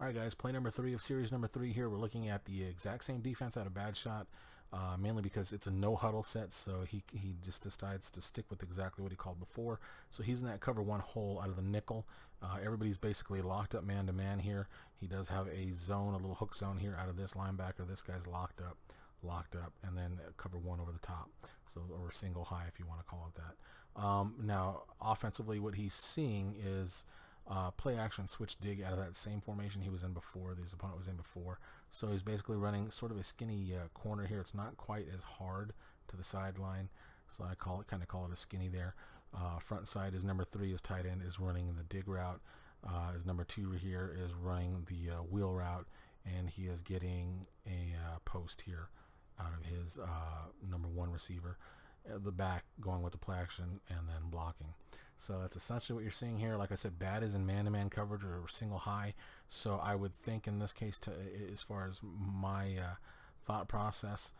Alright guys, play number 3 of series number 3 here. We're looking at the exact same defense out of Bad Shot, mainly because it's a no huddle set, so he just decides to stick with exactly what he called before. So he's in that cover 1 hole out of the nickel. Everybody's basically locked up man to man here. He does have a zone, a little hook zone here out of this linebacker. This guy's locked up, and then cover 1 over the top, so, or single high if you want to call it that. Now offensively, what he's seeing is play action switch dig out of that same formation he was in before, his opponent was in before. So he's basically running sort of a skinny corner here. It's not quite as hard to the sideline, so I kind of call it a skinny there. Front side is number 3, his tight end is running the dig route. His number 2 here is running the wheel route, and he is getting a post here out of his number 1 receiver. The back going with the play action and then blocking. So that's essentially what you're seeing here. Like I said, Bad is in man-to-man coverage or single high. So I would think in this case, as far as my thought process,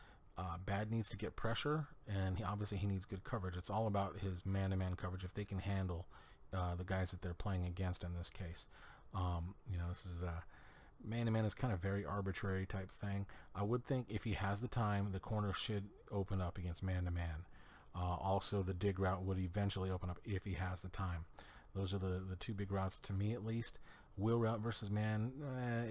Bad needs to get pressure, and obviously he needs good coverage. It's all about his man-to-man coverage, if they can handle the guys that they're playing against in this case. This is man-to-man is kind of very arbitrary type thing. I would think if he has the time, the corner should open up against man-to-man. Also, the dig route would eventually open up if he has the time. Those are the 2 big routes to me, at least. Wheel route versus man,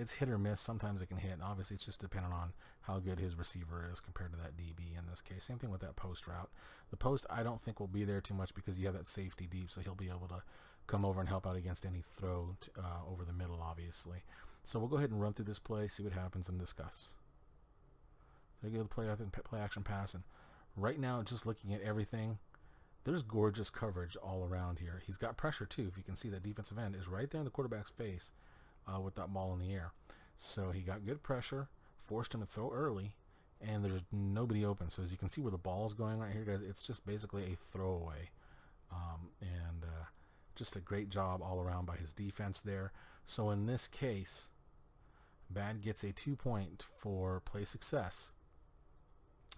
it's hit or miss. Sometimes it can hit. Obviously, it's just dependent on how good his receiver is compared to that DB in this case. Same thing with that post route. The post, I don't think will be there too much because you have that safety deep, so he'll be able to come over and help out against any throw over the middle, obviously. So we'll go ahead and run through this play, see what happens, and discuss. So you go to the play action pass, and right now, just looking at everything, there's gorgeous coverage all around here. He's got pressure too. If you can see, that defensive end is right there in the quarterback's face with that ball in the air. So he got good pressure, forced him to throw early, and there's nobody open. So as you can see where the ball is going right here, guys, it's just basically a throwaway. Just a great job all around by his defense there. So in this case, Bad gets a 2-point for play success.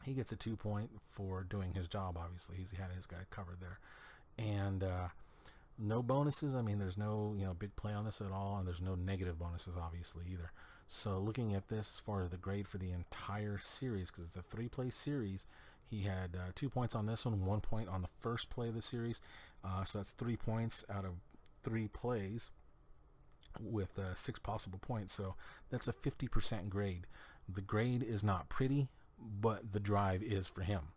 He gets a 2-point for doing his job. Obviously, he had his guy covered there, and no bonuses. I mean, there's no big play on this at all, and there's no negative bonuses obviously either. So looking at this as far as the grade for the entire series, because it's a 3-play series, he had 2 points on this one, 1 point on the first play of the series. So that's 3 points out of 3 plays with 6 possible points. So that's a 50% grade. The grade is not pretty, but the drive is for him.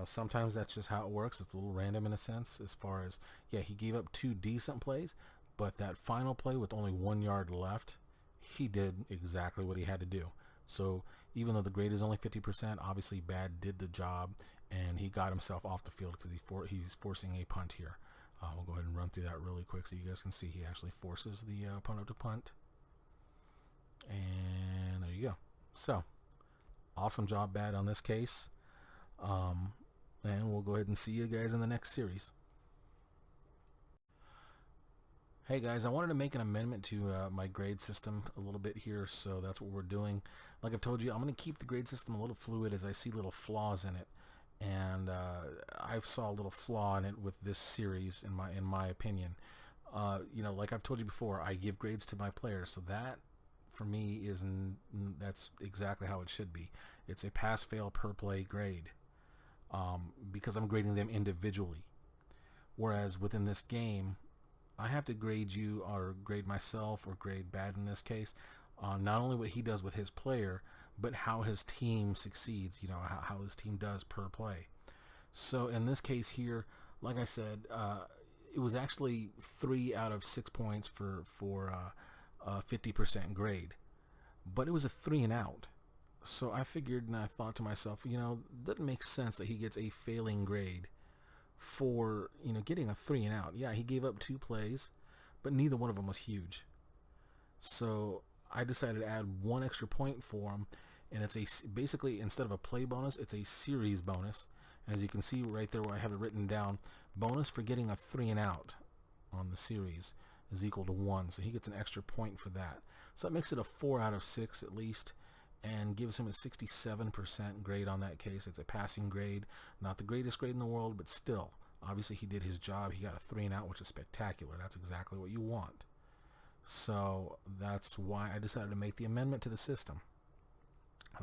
Sometimes that's just how it works. It's a little random in a sense, as far as, yeah, he gave up 2 decent plays, but that final play with only 1 yard left, he did exactly what he had to do. So even though the grade is only 50%, obviously Bad did the job, and he got himself off the field because he's forcing a punt here. We'll go ahead and run through that really quick so you guys can see he actually forces the opponent to punt. And there you go. So awesome job, Bad, on this case. And we'll go ahead and see you guys in the next series. Hey guys, I wanted to make an amendment to my grade system a little bit here, so that's what we're doing. Like I've told you, I'm going to keep the grade system a little fluid as I see little flaws in it. And I saw a little flaw in it with this series, in my opinion. Like I've told you before, I give grades to my players, so that for me that's exactly how it should be. It's a pass-fail per play grade, because I'm grading them individually. Whereas within this game, I have to grade you, or grade myself, or grade Bad in this case, on not only what he does with his player, but how his team succeeds, how his team does per play. So in this case here, like I said, it was actually 3 out of 6 points for 50% grade, but it was a 3 and out. So I figured, and I thought to myself, it doesn't make sense that he gets a failing grade for getting a 3 and out. Yeah, he gave up 2 plays, but neither one of them was huge. So I decided to add 1 extra point for him, and it's basically, instead of a play bonus, it's a series bonus. And as you can see right there where I have it written down, bonus for getting a 3 and out on the series is equal to 1, so he gets an extra point for that. So that makes it a 4 out of 6 at least, and gives him a 67% grade on that case. It's a passing grade, not the greatest grade in the world, but still, obviously he did his job. He got a 3 and out, which is spectacular. That's exactly what you want. So that's why I decided to make the amendment to the system.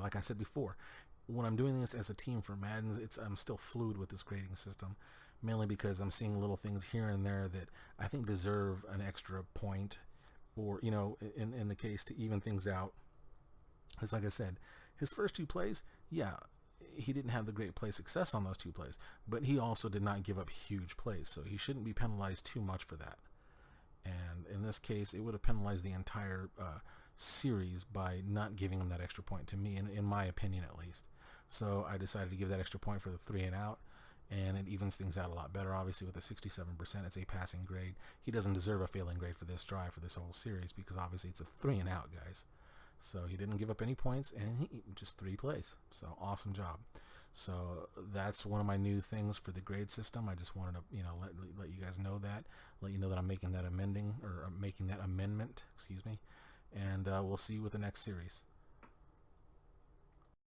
Like I said before, when I'm doing this as a team for Madden, I'm still fluid with this grading system, mainly because I'm seeing little things here and there that I think deserve an extra point, or, you know, in the case to even things out. Because like I said, his first 2 plays, yeah, he didn't have the great play success on those 2 plays, but he also did not give up huge plays, so he shouldn't be penalized too much for that. And in this case, it would have penalized the entire series by not giving him that extra point, to me, in my opinion at least. So I decided to give that extra point for the 3 and out, and it evens things out a lot better. Obviously with a 67%, it's a passing grade. He doesn't deserve a failing grade for this drive, for this whole series, because obviously it's a 3 and out, guys. So he didn't give up any points, and he just 3 plays. So awesome job. So that's one of my new things for the grade system. I just wanted to, you know, let you guys know that, let you know that I'm making that amendment, excuse me. And we'll see you with the next series.